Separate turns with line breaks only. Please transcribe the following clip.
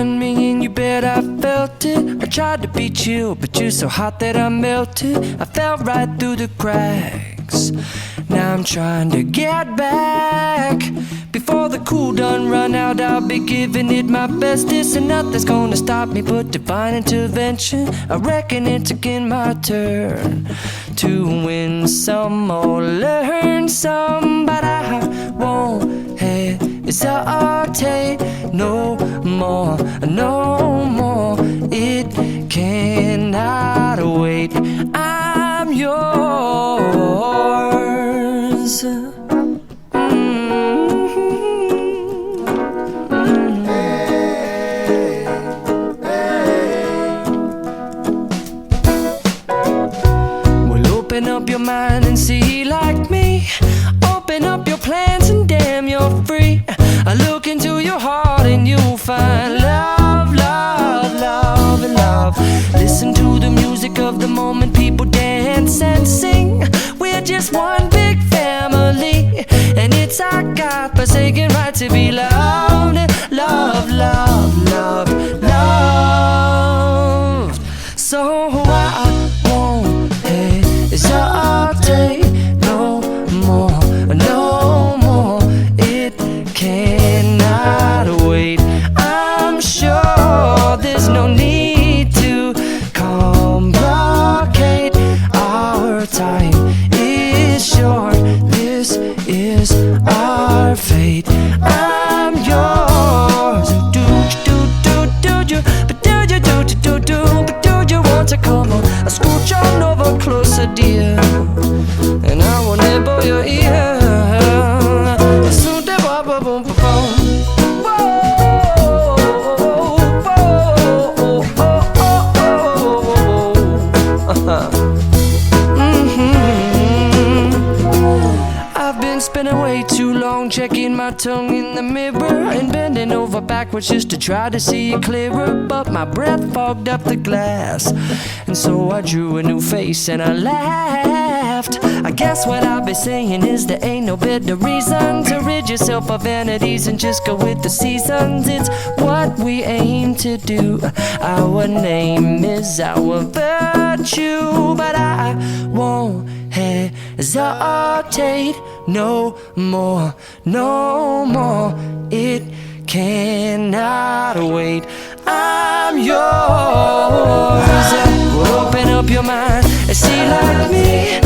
on me and you bet I felt it. I tried to be chill, but you're so hot that I melted. I fell right through the cracks. Now I'm trying to get back. Before the cool done run out, I'll be giving it my bestest, and nothing's gonna stop me but divine intervention. I reckon it's again my turn to win some or learn some, but I won't hesitate no more, no more. It cannot wait. I'm yours. Open up your mind and see like me. Open up your plans and damn, you're free. I look into your heart and you'll find love, love, love, and love. Listen to the music of the moment, people dance and sing. We're just one big family, and it's our God-forsaken right to be loved. Love, love, love, love. So I won't hesitate no more, no more. It cannot wait. I'm sure there's no need to complicate. Our time is short. This is our fate. I'm yours. Do you, but do you, but do you want to come on? I scooch on over closer, dear, and I will nibble your ear. I've been spending way too long checking my tongue in the mirror and bending over backwards just to try to see it clearer, but my breath fogged up the glass, and so I drew a new face and I laughed. I guess what I'll be saying is there ain't no better reason to rid yourself of vanities and just go with the seasons. It's what we aim to do. Our name is our virtue, but I won't hesitate no more, no more. It cannot wait. I'm yours. Open up your mind and see like me.